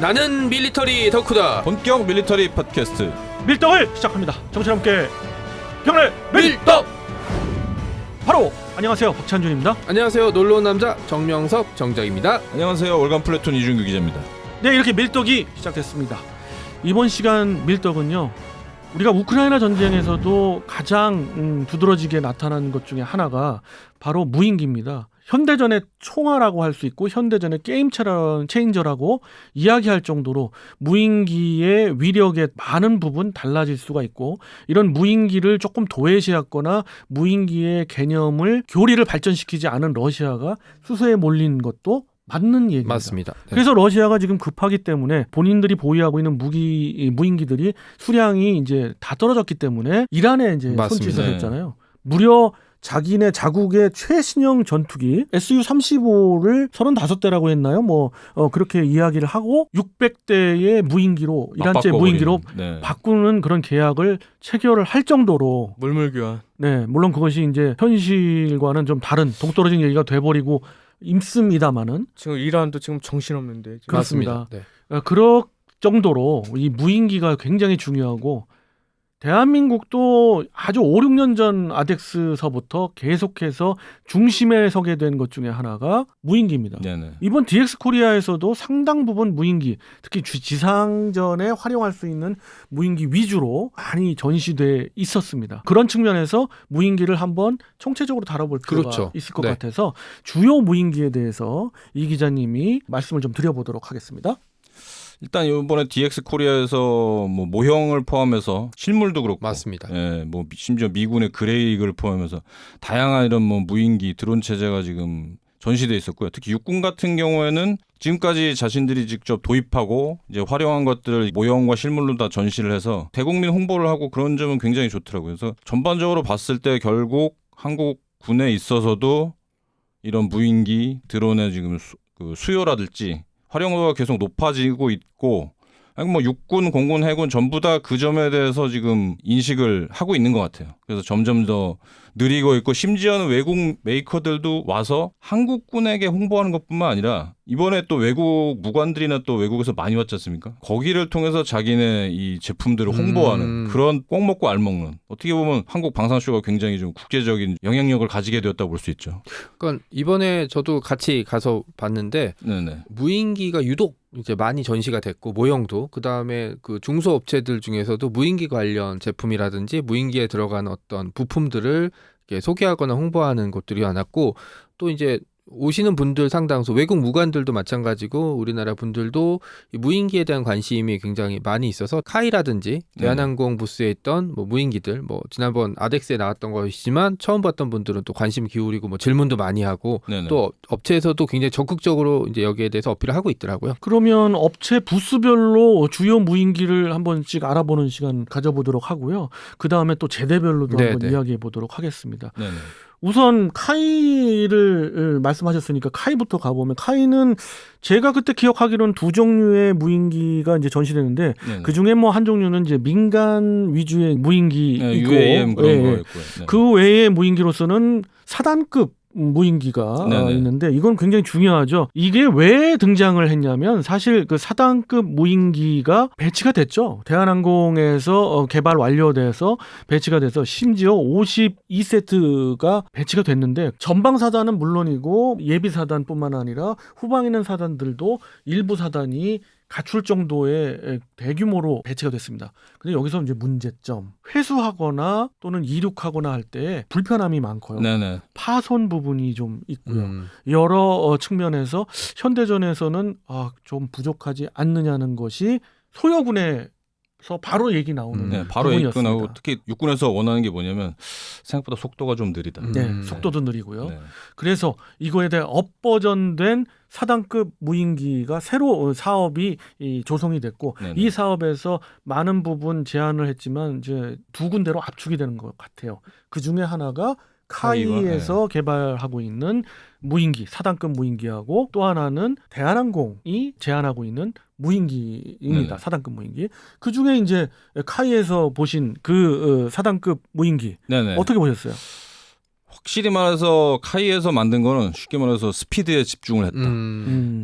나는 밀리터리 덕후다. 본격 밀리터리 팟캐스트 밀떡을 시작합니다. 정신 함께 경례 밀떡. 바로 안녕하세요, 박찬준입니다. 안녕하세요, 놀러온 남자 정명섭 정작입니다. 안녕하세요. 월간 플래툰 이준규 기자입니다. 네, 이렇게 밀떡이 시작됐습니다. 이번 시간 밀떡은요, 우리가 우크라이나 전쟁에서도 가장 두드러지게 나타나는 것 중에 하나가 바로 무인기입니다. 현대전의 총알이라고 할 수 있고 현대전의 게임 체인저라고 이야기할 정도로 무인기의 위력의 많은 부분 달라질 수가 있고, 이런 무인기를 조금 도외시하거나 무인기의 개념을 교리를 발전시키지 않은 러시아가 수소에 몰린 것도 맞는 얘기입니다. 맞습니다. 네. 그래서 러시아가 지금 급하기 때문에 본인들이 보유하고 있는 무인기들이 수량이 이제 다 떨어졌기 때문에 이란에 이제 맞습니다. 손짓을 했잖아요. 무려 자기네 자국의 최신형 전투기 Su-35를 35대라고 했나요? 그렇게 이야기를 하고 600대의 무인기로, 이란제 무인기로 바꾸는 그런 계약을 체결을 할 정도로 물물교환. 네, 물론 그것이 이제 현실과는 좀 다른 동떨어진 얘기가 돼버리고 있습니다만은 지금 이란도 지금 정신없는데 지금. 그렇습니다. 네. 그럴 정도로 이 무인기가 굉장히 중요하고, 대한민국도 아주 5, 6년 전 아덱스서부터 계속해서 중심에 서게 된 것 중에 하나가 무인기입니다. 네네. 이번 DX 코리아에서도 상당 부분 무인기, 특히 지상전에 활용할 수 있는 무인기 위주로 많이 전시돼 있었습니다. 그런 측면에서 무인기를 한번 총체적으로 다뤄볼 필요가 그렇죠. 있을 것 네. 같아서 주요 무인기에 대해서 이 기자님이 말씀을 좀 드려보도록 하겠습니다. 일단 이번에 DX 코리아에서 뭐 모형을 포함해서 실물도 그렇고, 맞습니다. 예, 뭐 심지어 미군의 그레이를 포함해서 다양한 이런 뭐 무인기, 드론 체제가 지금 전시돼 있었고요. 특히 육군 같은 경우에는 지금까지 자신들이 직접 도입하고 이제 활용한 것들을 모형과 실물로 다 전시를 해서 대국민 홍보를 하고, 그런 점은 굉장히 좋더라고요. 그래서 전반적으로 봤을 때 결국 한국 군에 있어서도 이런 무인기, 드론의 지금 수요라든지 활용도가 계속 높아지고 있고, 뭐 육군, 공군, 해군 전부 다 그 점에 대해서 지금 인식을 하고 있는 것 같아요. 그래서 점점 더 느리고 있고, 심지어는 외국 메이커들도 와서 한국군에게 홍보하는 것뿐만 아니라 이번에 또 외국 무관들이나 또 외국에서 많이 왔지 않습니까? 거기를 통해서 자기네 이 제품들을 홍보하는 그런 꼭 먹고 알 먹는, 어떻게 보면 한국 방산쇼가 굉장히 좀 국제적인 영향력을 가지게 되었다고 볼 수 있죠. 그러니까 이번에 저도 같이 가서 봤는데 네네. 무인기가 유독 이제 많이 전시가 됐고, 모형도, 그다음에 그 중소업체들 중에서도 무인기 관련 제품이라든지 무인기에 들어가는 어떤 부품들을 이렇게 소개하거나 홍보하는 곳들이 많았고, 또 이제 오시는 분들 상당수 외국 무관들도 마찬가지고 우리나라 분들도 이 무인기에 대한 관심이 굉장히 많이 있어서 카이라든지 대한항공 부스에 있던 뭐 무인기들, 뭐 지난번 아덱스에 나왔던 것이지만 처음 봤던 분들은 또 관심 기울이고 뭐 질문도 많이 하고, 네네. 또 업체에서도 굉장히 적극적으로 이제 여기에 대해서 어필을 하고 있더라고요. 그러면 업체 부스별로 주요 무인기를 한 번씩 알아보는 시간 가져보도록 하고요. 그 다음에 또 제대별로도 네, 한번 네. 이야기해 보도록 하겠습니다. 네네. 우선 카이를 말씀하셨으니까 카이부터 가보면, 카이는 제가 그때 기억하기로는 두 종류의 무인기가 이제 전시되는데, 네네. 그 중에 뭐 한 종류는 이제 민간 위주의 무인기 네, 있고, UAM 그런 예, 거였고요. 네. 그 외의 무인기로서는 사단급 무인기가 네네. 있는데, 이건 굉장히 중요하죠. 이게 왜 등장을 했냐면, 사실 그 사단급 무인기가 배치가 됐죠. 대한항공에서 개발 완료돼서 배치가 돼서 심지어 52세트가 배치가 됐는데, 전방 사단은 물론이고 예비 사단뿐만 아니라 후방에 있는 사단들도 일부 사단이 갖출 정도의 대규모로 배치가 됐습니다. 근데 여기서 이제 문제점, 회수하거나 또는 이륙하거나 할 때 불편함이 많고요. 네네. 파손 부분이 좀 있고요. 여러 측면에서 현대전에서는 좀 부족하지 않느냐는 것이 소요군에서 바로 얘기 나오는 네, 바로 부분이었습니다. 입군하고, 특히 육군에서 원하는 게 뭐냐면 생각보다 속도가 좀 느리다. 네, 속도도 느리고요. 네. 그래서 이거에 대해 업버전된 사단급 무인기가 새로 사업이 조성이 됐고, 네네. 이 사업에서 많은 부분 제안을 했지만 이제 두 군데로 압축이 되는 것 같아요. 그 중에 하나가 카이에서 개발하고 있는 무인기, 사단급 무인기하고, 또 하나는 대한항공이 제안하고 있는 무인기입니다. 네네. 사단급 무인기. 그 중에 이제 카이에서 보신 그 사단급 무인기 네네. 어떻게 보셨어요? 확실히 말해서 카이에서 만든 거는 쉽게 말해서 스피드에 집중을 했다.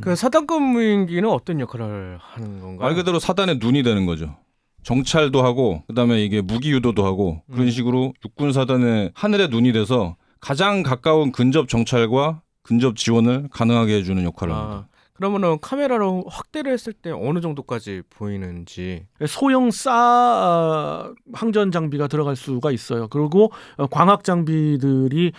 그 사단급 무인기는 어떤 역할을 하는 건가요? 말 그대로 사단의 눈이 되는 거죠. 정찰도 하고 그다음에 이게 무기 유도도 하고 그런 식으로 육군 사단의 하늘의 눈이 돼서 가장 가까운 근접 정찰과 근접 지원을 가능하게 해주는 역할을 합니다. 그러면은 카메라로 확대를 했을 때 어느 정도까지 보이는지. 소형 항전 장비가 들어갈 수가 있어요. 그리고 광학 장비들이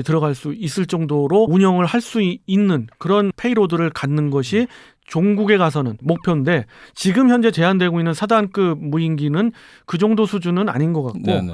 들어갈 수 있을 정도로 운영을 할 수 있는 그런 페이로드를 갖는 것이 종국에 가서는 목표인데 지금 현재 제한되고 있는 사단급 무인기는 그 정도 수준은 아닌 것 같고 네네.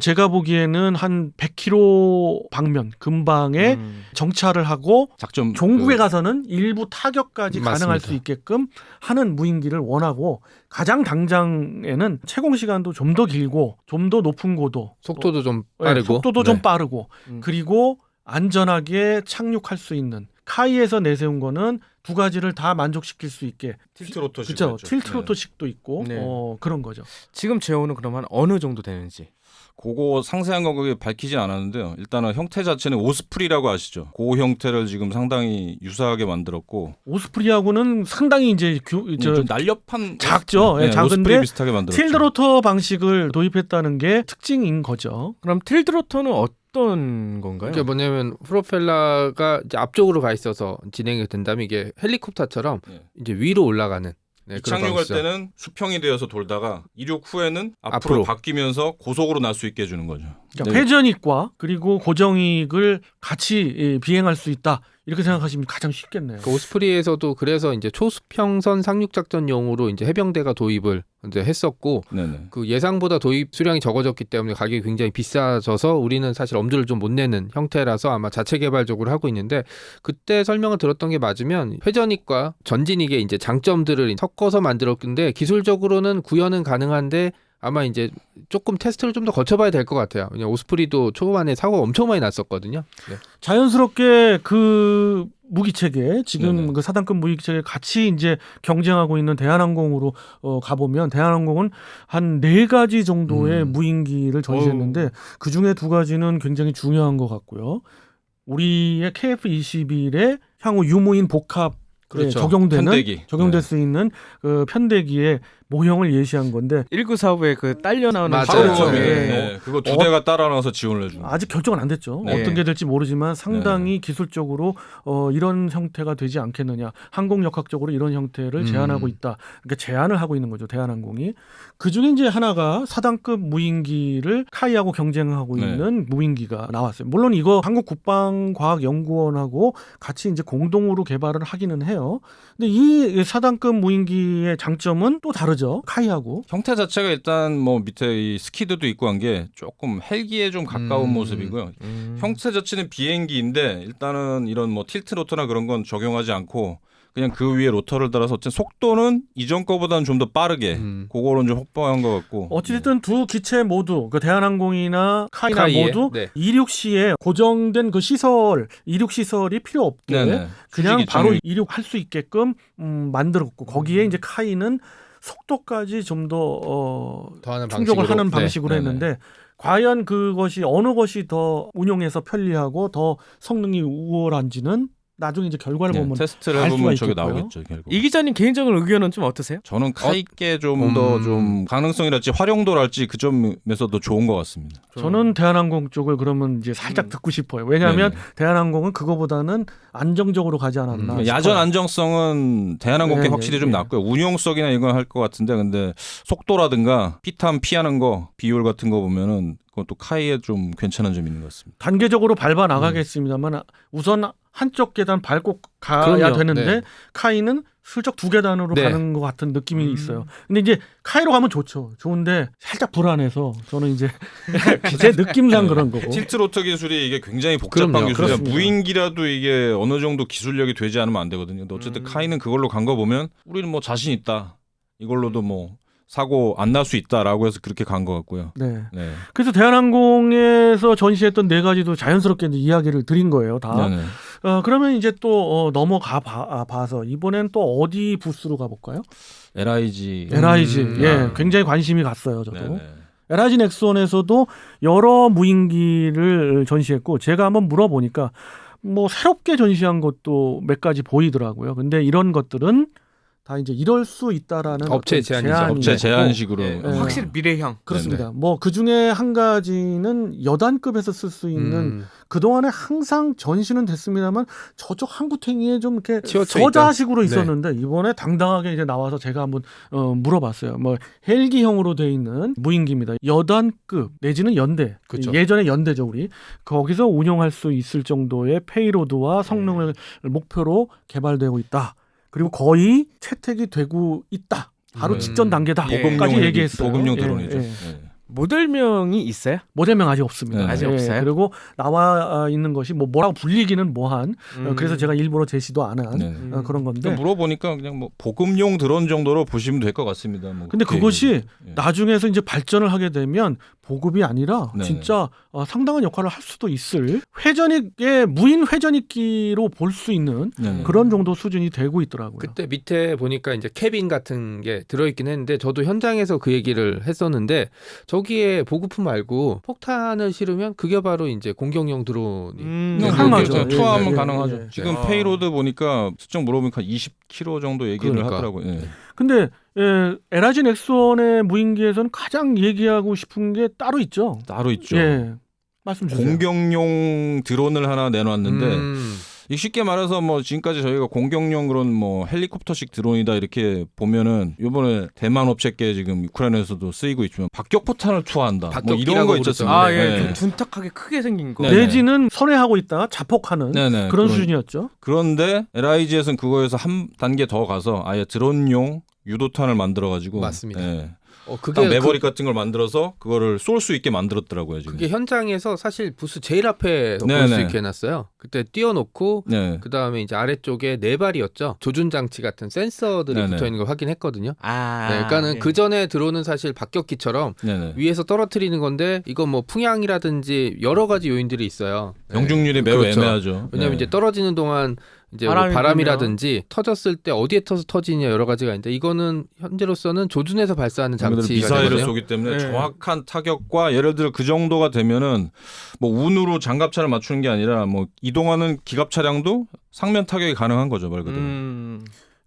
제가 보기에는 한 100km 방면 근방에 정찰을 하고 작전 종국에 가서는 일부 타격까지 가능할 맞습니다. 수 있게끔 하는 무인기를 원하고 가장 당장에는 채공 시간도 좀 더 길고 좀 더 높은 고도 속도도 좀 빠르고 속도도 네. 좀 빠르고 그리고 안전하게 착륙할 수 있는 카이에서 내세운 거는 두 가지를 다 만족시킬 수 있게 틸트 로터식 그렇죠. 틸트 로터식도 있고 네. 그런 거죠. 지금 제어는 그러면 어느 정도 되는지. 그거 상세한 거 밝히진 않았는데요. 일단은 형태 자체는 오스프리라고 아시죠? 그 형태를 지금 상당히 유사하게 만들었고 오스프리하고는 상당히 이제 좀 날렵한 작죠. 네, 작은데 오스프리 비슷하게 만들었죠. 틸드 로터 방식을 도입했다는 게 특징인 거죠. 그럼 틸트 로터는 어떤 건가요? 이게 뭐냐면 프로펠러가 이제 앞쪽으로 가 있어서 진행이 된다면 이게 헬리콥터처럼 네. 이제 위로 올라가는 그런 이착륙할 방식이죠. 때는 수평이 되어서 돌다가 이륙 후에는 앞으로 앞으로. 바뀌면서 고속으로 날 수 있게 해주는 거죠. 그러니까 회전익과 그리고 고정익을 같이 비행할 수 있다. 이렇게 생각하시면 가장 쉽겠네요. 그 오스프리에서도 그래서 이제 초수평선 상륙 작전용으로 이제 해병대가 도입을 이제 했었고 네네. 그 예상보다 도입 수량이 적어졌기 때문에 가격이 굉장히 비싸져서 우리는 사실 엄두를 좀 못 내는 형태라서 아마 자체 개발적으로 하고 있는데 그때 설명을 들었던 게 맞으면 회전익과 전진익의 이제 장점들을 섞어서 만들었는데 기술적으로는 구현은 가능한데 아마 이제 조금 테스트를 좀 더 거쳐봐야 될 것 같아요. 그냥 오스프리도 초반에 사고가 엄청 많이 났었거든요. 네. 자연스럽게 그 무기 체계 지금 네네. 그 사단급 무기 체계 같이 이제 경쟁하고 있는 대한항공으로 가보면 대한항공은 한 4가지 정도의 무인기를 전시했는데 그 중에 2가지는 굉장히 중요한 것 같고요. 우리의 KF-21의 향후 유무인 복합 그렇죠. 적용되는 편대기. 적용될 네. 수 있는 그 편대기의 모형을 예시한 건데 1945에 그 딸려 나오는 맞아요. 바로 그렇죠. 그겁니다. 네. 네. 그거 2대가 따라 나와서 지원을 해주는. 아직 결정은 안 됐죠. 네. 어떤 게 될지 모르지만 상당히 기술적으로 이런 형태가 되지 않겠느냐. 항공역학적으로 이런 형태를 제안하고 있다. 그러니까 제안을 하고 있는 거죠. 대한항공이. 그중에 이제 하나가 사단급 무인기를 카이하고 경쟁하고 네. 있는 무인기가 나왔어요. 물론 이거 한국국방과학연구원하고 같이 이제 공동으로 개발을 하기는 해요. 근데 이 사단급 무인기의 장점은 또 다르죠. 카이하고. 형태 자체가 일단 뭐 밑에 이 스키드도 있고 한 게 조금 헬기에 좀 가까운 모습이고요. 형태 자체는 비행기인데 일단은 이런 뭐 틸트 로터나 그런 건 적용하지 않고 그냥 그 위에 로터를 달아서 어쨌든 속도는 이전 거보다는 좀 더 빠르게 그거는 좀 확보한 것 같고. 어찌됐든 두 기체 모두 그 대한항공이나 카이나 카이에, 모두 네. 이륙 시에 고정된 그 시설, 이륙 시설이 필요 없게 네네. 그냥 수직 바로 이착륙. 이륙할 수 있게끔 만들었고 거기에 이제 카이는 속도까지 좀 더 더하는 충족을 방식으로. 하는 네. 방식으로 네네. 했는데 과연 그것이 어느 것이 더 운용해서 편리하고 더 성능이 우월한지는 나중에 이제 결과를 네, 보면 테스트를 알 해보면 수가 저게 있겠고요. 나오겠죠 결국. 이 기자님 개인적인 의견은 좀 어떠세요? 저는 카이께 좀 더 좀 가능성이랄지 활용도랄지 그 점에서도 좋은 것 같습니다. 저는 대한항공 쪽을 그러면 이제 살짝 듣고 싶어요. 왜냐하면 네네. 대한항공은 그거보다는 안정적으로 가지 않았나. 싶어요. 야전 안정성은 대한항공께 네, 확실히 네, 좀 네. 낮고요. 운용성이나 이건 할 것 같은데 근데 속도라든가 피탐 피하는 거 비율 같은 거 보면은 그것도 카이에 좀 괜찮은 점이 있는 것 같습니다. 단계적으로 밟아 나가겠습니다만 우선 한쪽 계단 밟고 가야 그럼요. 되는데 네. 카이는 슬쩍 2계단으로 네. 가는 것 같은 느낌이 있어요. 근데 이제 카이로 가면 좋죠. 좋은데 살짝 불안해서 저는 이제 제 느낌상 그런 거고. 틸트 로터 기술이 이게 굉장히 복잡한 그럼요. 기술이라 그렇습니다. 무인기라도 이게 어느 정도 기술력이 되지 않으면 안 되거든요. 근데 어쨌든 카이는 그걸로 간 거 보면 우리는 뭐 자신 있다. 이걸로도 뭐 사고 안 날 수 있다라고 해서 그렇게 간 것 같고요. 네. 네. 그래서 대한항공에서 전시했던 4가지도 자연스럽게 이제 이야기를 드린 거예요. 다. 네네. 그러면 이제 또 넘어가 봐서 이번엔 또 어디 부스로 가볼까요? LIG. LIG. 예, 굉장히 관심이 갔어요. 저도. 네네. LIG 넥슨에서도 여러 무인기를 전시했고 제가 한번 물어보니까 뭐 새롭게 전시한 것도 몇 가지 보이더라고요. 근데 이런 것들은 다 이제 이럴 수 있다라는 업체 어떤 제한이죠. 제한이 업체 있고 제한식으로 예, 네. 확실히 미래형. 그렇습니다. 뭐 그 중에 한 가지는 여단급에서 쓸 수 있는 그 동안에 항상 전시는 됐습니다만 저쪽 항구탱이에 좀 이렇게 치워져 서자식으로 네. 있었는데 이번에 당당하게 이제 나와서 제가 한번 물어봤어요. 뭐 헬기형으로 돼 있는 무인기입니다. 여단급 내지는 연대. 그쵸. 예전에 연대죠 우리. 거기서 운용할 수 있을 정도의 페이로드와 성능을 목표로 개발되고 있다. 그리고 거의 채택이 되고 있다. 바로 직전 단계다. 예. 까지 얘기했어요. 보급용 예, 드론이죠. 예. 예. 모델명이 있어요? 모델명 아직 없습니다. 네. 아직 없어요? 그리고 나와 있는 것이 뭐라고 불리기는 뭐한. 음. 그래서 제가 일부러 제시도 안 한 네. 그런 건데. 물어보니까 그냥 뭐 보급용 드론 정도로 보시면 될 것 같습니다. 뭐 근데 그렇게 그것이 얘기해요. 예. 나중에서 이제 발전을 하게 되면 보급이 아니라 네네. 진짜 상당한 역할을 할 수도 있을 회전익의 무인 회전익기로 볼 수 있는 네네. 그런 정도 수준이 되고 있더라고요. 그때 밑에 보니까 이제 캐빈 같은 게 들어있긴 했는데 저도 현장에서 그 얘기를 했었는데 저기에 보급품 말고 폭탄을 실으면 그게 바로 이제 공격용 드론이 네, 가능하죠. 그렇죠. 예, 투하하면 예, 가능하죠. 예. 지금 아. 페이로드 보니까 수정 물어보니까 20kg 정도 얘기를 그러니까. 하더라고요. 예. 근데 LIG 넥슨의 무인기에서는 가장 얘기하고 싶은 게 따로 있죠. 따로 있죠. 예, 말씀 주세요. 공격용 드론을 하나 내놨는데 음. 이 쉽게 말해서 뭐 지금까지 저희가 공격용 그런 뭐 헬리콥터식 드론이다 이렇게 보면은 이번에 대만 업체께 지금 우크라이나에서도 쓰이고 있지만 박격포탄을 투하한다. 뭐 이런 박격기라고 거 있었어요. 아, 네. 예. 네. 좀 둔탁하게 크게 생긴 거. 네네. 내지는 선회하고 있다 자폭하는 네네. 그런 수준이었죠. 그런데 LIG에서는 그거에서 한 단계 더 가서 아예 드론용 유도탄을 만들어 가지고 맞습니다. 딱 그게 매버릭 같은 걸 만들어서 그거를 쏠 수 있게 만들었더라고요. 지금. 그게 현장에서 사실 부스 제일 앞에 볼 네네. 수 있게 해놨어요. 그때 띄워놓고 네. 그 다음에 이제 아래쪽에 네 발이었죠. 조준 장치 같은 센서들이 네네. 붙어 있는 걸 확인했거든요. 아. 네, 그러니까는 예. 그 전에 드론은 사실 박격기처럼 네네. 위에서 떨어뜨리는 건데 이건 뭐 풍향이라든지 여러 가지 요인들이 있어요. 네. 명중률이 매우 그렇죠. 애매하죠. 왜냐하면 네. 이제 떨어지는 동안 이제 뭐 바람이 바람이라든지 터졌을 때 어디에 터지냐 여러 가지가 있는데 이거는 현재로서는 조준해서 발사하는 장치가 미사일을 되거든요. 쏘기 때문에 네. 정확한 타격과 예를 들어 그 정도가 되면은 뭐 운으로 장갑차를 맞추는 게 아니라 뭐 이동하는 기갑 차량도 상면 타격이 가능한 거죠, 말 그대로.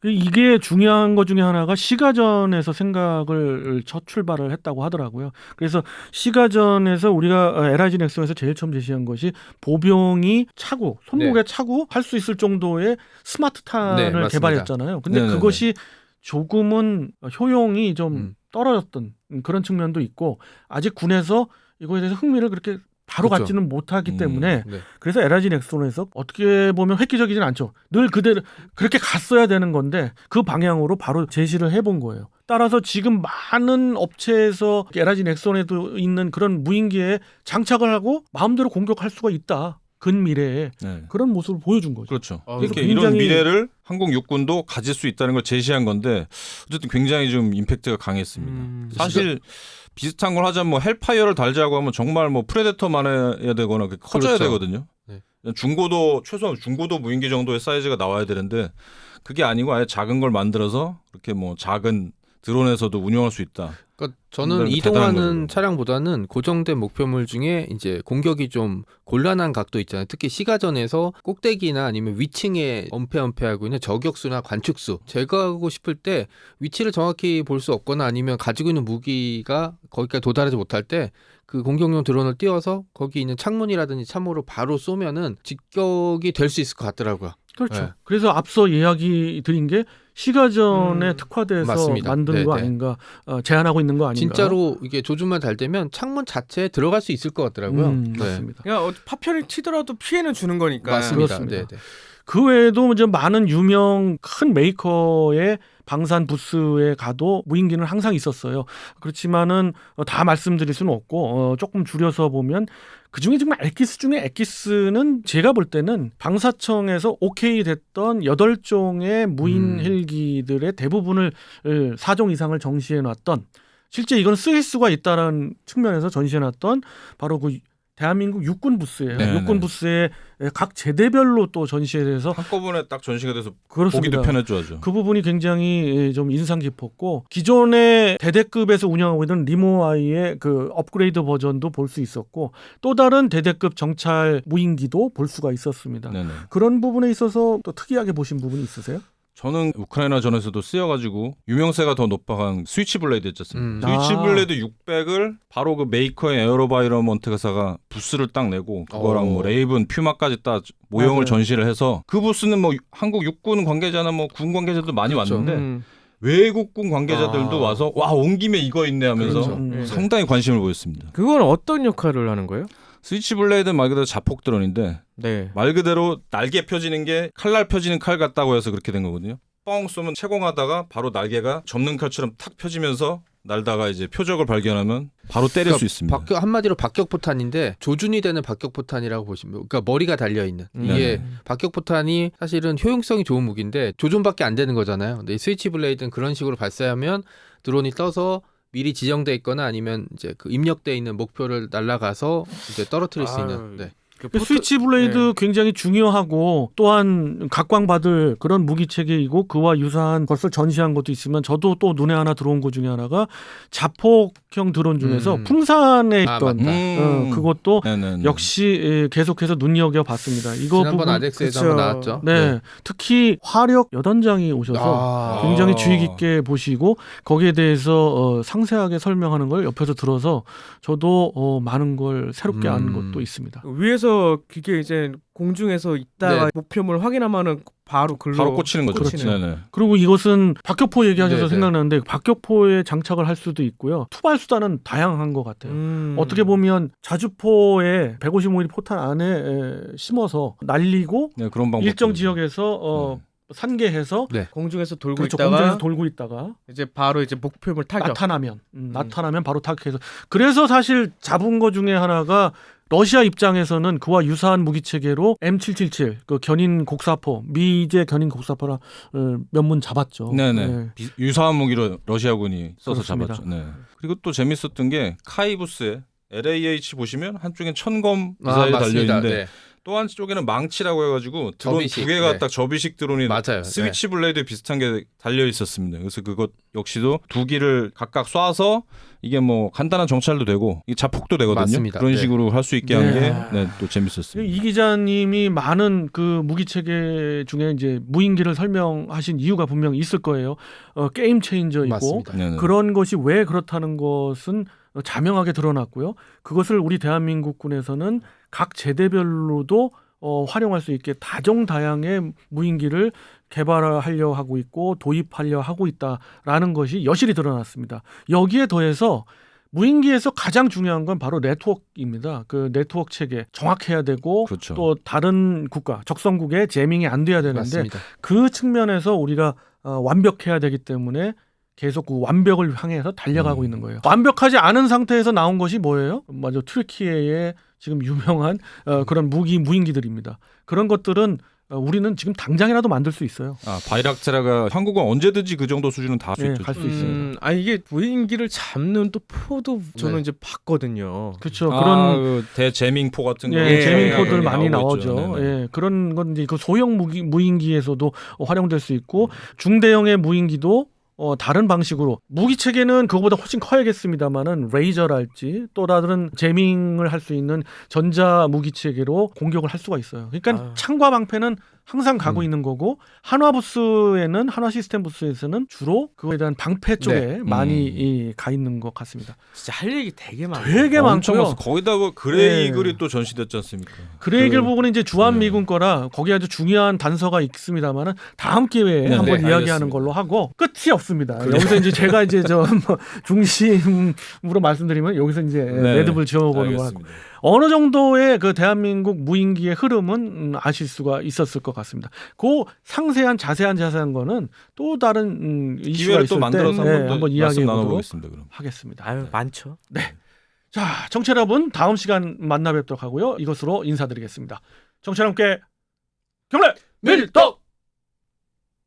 이게 중요한 것 중에 하나가 시가전에서 생각을 첫 출발을 했다고 하더라고요. 그래서 시가전에서 우리가 LIG 넥슨에서 제일 처음 제시한 것이 보병이 차고 손목에 차고 할 수 있을 정도의 스마트탄을 네, 맞습니다. 개발했잖아요. 근데 네네네. 그것이 조금은 효용이 좀 떨어졌던 그런 측면도 있고 아직 군에서 이거에 대해서 흥미를 그렇게 바로 그렇죠. 갖지는 못하기 때문에 네. 그래서 LIG 넥슨에서 어떻게 보면 획기적이진 않죠. 늘 그대로 그렇게 갔어야 되는 건데 그 방향으로 바로 제시를 해본 거예요. 따라서 지금 많은 업체에서 LIG 넥슨에도 있는 그런 무인기에 장착을 하고 마음대로 공격할 수가 있다. 근미래에 네. 그런 모습을 보여준 거죠. 그렇죠. 그래서 이렇게 굉장히- 이런 미래를 항공 육군도 가질 수 있다는 걸 제시한 건데 어쨌든 굉장히 좀 임팩트가 강했습니다. 사실 비슷한 걸 하자면 뭐 헬파이어를 달자고 하면 정말 뭐 프레데터만 해야 되거나 커져야 그렇죠. 되거든요. 네. 중고도 최소한 중고도 무인기 정도의 사이즈가 나와야 되는데 그게 아니고 아예 작은 걸 만들어서 이렇게 뭐 작은 드론에서도 운영할 수 있다. 그러니까 저는 상당히 대단한 이동하는 거죠. 차량보다는 고정된 목표물 중에 이제 공격이 좀 곤란한 각도 있잖아요. 특히 시가전에서 꼭대기나 아니면 위층에 엄폐하고 있는 저격수나 관측수 제거하고 싶을 때 위치를 정확히 볼 수 없거나 아니면 가지고 있는 무기가 거기까지 도달하지 못할 때 그 공격용 드론을 띄워서 거기 있는 창문이라든지 참호로 바로 쏘면은 직격이 될 수 있을 것 같더라고요. 그렇죠. 네. 그래서 앞서 이야기 드린 게 시가전에 특화돼서 맞습니다. 만든 거 네, 네. 아닌가, 제안하고 있는 거 아닌가. 진짜로 이게 조준만 잘 되면 창문 자체에 들어갈 수 있을 것 같더라고요. 네. 맞습니다. 그냥 파편을 튀더라도 피해는 주는 거니까. 맞습니다. 그렇습니다. 네, 네. 그 외에도 이제 많은 유명 큰 메이커의 방산 부스에 가도 무인기는 항상 있었어요. 그렇지만은 다 말씀드릴 수는 없고 조금 줄여서 보면 그 중에 정말 엑기스 중에 엑기스는 제가 볼 때는 방사청에서 오케이 됐던 8종의 무인 헬기들의 대부분을 4종 이상을 정시해 놨던 실제 이건 쓰일 수가 있다는 측면에서 전시해 놨던 바로 그 대한민국 육군 부스예요. 네, 육군 네. 부스에 각 제대별로 또 전시에 대해서 한꺼번에 딱 전시가 돼서 그렇습니다. 보기도 편했죠, 아주. 그 부분이 굉장히 좀 인상 깊었고 기존의 대대급에서 운영하고 있는 리모아이의 그 업그레이드 버전도 볼 수 있었고 또 다른 대대급 정찰 무인기도 볼 수가 있었습니다. 네네. 그런 부분에 있어서 또 특이하게 보신 부분이 있으세요? 저는 우크라이나 전에서도 쓰여가지고 유명세가 더 높아간 스위치 블레이드 있었습니다. 음. 스위치 아. 블레이드 600을 바로 그 메이커의 에어로바이러먼트 회사가 부스를 딱 내고 그거랑 뭐 레이븐, 퓨마까지 딱 모형을 맞아요. 전시를 해서 그 부스는 뭐 한국 육군 관계자나 뭐 군 관계자도 많이 그렇죠. 왔는데 외국군 관계자들도 와서 와, 온 김에 이거 있네 하면서 그렇죠. 네. 상당히 관심을 보였습니다. 그건 어떤 역할을 하는 거예요? 스위치 블레이드 말 그대로 자폭 드론인데 네. 말 그대로 날개 펴지는 게 칼날 펴지는 칼 같다고 해서 그렇게 된 거거든요. 뻥 쏘면 채공하다가 바로 날개가 접는 칼처럼 탁 펴지면서 날다가 이제 표적을 발견하면 바로 때릴 수 있습니다. 한마디로 박격포탄인데 조준이 되는 박격포탄이라고 보시면 그러니까 머리가 달려 있는 이게 박격포탄이 사실은 효용성이 좋은 무기인데 조준밖에 안 되는 거잖아요. 근데 이 스위치 블레이드는 그런 식으로 발사하면 드론이 떠서 미리 지정돼 있거나 아니면 이제 그 입력돼 있는 목표를 날아가서 이제 떨어뜨릴 수 있는. 네. 그 스위치 블레이드 네. 굉장히 중요하고 또한 각광받을 그런 무기 체계이고 그와 유사한 것을 전시한 것도 있으면 저도 또 눈에 하나 들어온 것 중에 하나가 자폭형 드론 중에서 풍산에 아, 있던 맞다. 그것도 네네네. 역시 계속해서 눈여겨봤습니다. 이거 지난번 부분 아덱스에서 그쵸. 한번 나왔죠. 네, 특히 화력 여단장이 오셔서 아. 굉장히 주의 깊게 보시고 거기에 대해서 상세하게 설명하는 걸 옆에서 들어서 저도 많은 걸 새롭게 아는 것도 있습니다. 위에서 그게 이제 공중에서 있다가 네. 목표물을 확인하면은 바로 글로 바로 꽂히는 거죠. 그렇죠. 네네. 그리고 이것은 박격포 얘기하셔서 네네. 생각나는데 박격포에 장착을 할 수도 있고요. 투발 수단은 다양한 것 같아요. 어떻게 보면 자주포에 155mm 포탄 안에 심어서 날리고 네, 그런 방법. 일정 지역에서 산계해서 공중에서 돌고 그렇죠. 있다가 공중에서 돌고 있다가 이제 바로 이제 목표물 타격. 나타나면 바로 타격해서 그래서 사실 잡은 것 중에 하나가 러시아 입장에서는 그와 유사한 무기 체계로 M777 그 견인 곡사포 미제 견인 곡사포라 몇 문 잡았죠. 네네. 네. 유사한 무기로 러시아군이 써서 그렇습니다. 잡았죠. 네. 그리고 또 재밌었던 게 카이부스에 LAH 보시면 한쪽엔 천검 미사일이 달려 맞습니다. 있는데 네. 또 한쪽에는 망치라고 해가지고 드론 접이식. 두 개가 네. 딱 접이식 드론이 맞아요. 스위치 블레이드 비슷한 게 달려 있었습니다. 그래서 그것 역시도 두 기를 각각 쏴서 이게 뭐 간단한 정찰도 되고 이 자폭도 되거든요. 맞습니다. 그런 네. 식으로 할 수 있게 한 네. 게 또 재밌었습니다. 이 기자님이 많은 그 무기 체계 중에 이제 무인기를 설명하신 이유가 분명히 있을 거예요. 게임 체인저이고 맞습니다. 네네. 그런 것이 왜 그렇다는 것은 자명하게 드러났고요. 그것을 우리 대한민국군에서는 각 제대별로도 활용할 수 있게 다종다양의 무인기를 개발하려 하고 있고 도입하려 하고 있다라는 것이 여실히 드러났습니다. 여기에 더해서 무인기에서 가장 중요한 건 바로 네트워크입니다. 그 네트워크 체계 정확해야 되고 그렇죠. 또 다른 국가 적성국에 재밍이 안 돼야 되는데 맞습니다. 그 측면에서 우리가 완벽해야 되기 때문에 계속 그 완벽을 향해서 달려가고 있는 거예요. 완벽하지 않은 상태에서 나온 것이 뭐예요? 맞아, 튀르키예의 지금 유명한 그런 무인기들입니다. 그런 것들은 우리는 지금 당장이라도 만들 수 있어요. 바이락테라가 한국은 언제든지 그 정도 수준은 다 할 수 있죠. 갈 수 있습니다. 이게 무인기를 잡는 또 포도 저는 이제 봤거든요. 그렇죠. 그런 그 대재밍포 같은 거, 재밍포들 많이 나오고 나오죠. 있죠. 네네. 예, 그런 건 이제 그 소형 무인기에서도 활용될 수 있고 중대형의 무인기도 다른 방식으로 무기 체계는 그거보다 훨씬 커야겠습니다만은 레이저랄지 또 다른 재밍을 할 수 있는 전자 무기 체계로 공격을 할 수가 있어요. 그러니까 창과 방패는 항상 가고 있는 거고 한화 시스템 부스에서는 주로 그거에 대한 방패 쪽에 많이 가 있는 것 같습니다. 진짜 할 얘기 되게 많아요. 되게 엄청 많고요. 많았어. 거기다 뭐 그레이글이 또 전시됐지 않습니까? 그레이글 부분은 이제 주한미군 거라 거기에 아주 중요한 단서가 있습니다만은 다음 기회에 한번 이야기하는 알겠습니다. 걸로 하고 끝이 없습니다. 여기서 이제 제가 이제 중심으로 말씀드리면 여기서 이제 매듭을 지어보는 거 알겠습니다. 어느 정도의 그 대한민국 무인기의 흐름은 아실 수가 있었을 것 같습니다. 그 상세한 자세한 거는 또 다른 이슈가 기회를 있을 또 만들어서 때 한번 한번 말씀 이야기해 보도록 나눠보겠습니다. 그럼. 하겠습니다. 많죠. 자, 청취자 여러분 다음 시간 만나 뵙도록 하고요. 이것으로 인사드리겠습니다. 청취자 여러분께 경례 밀떡!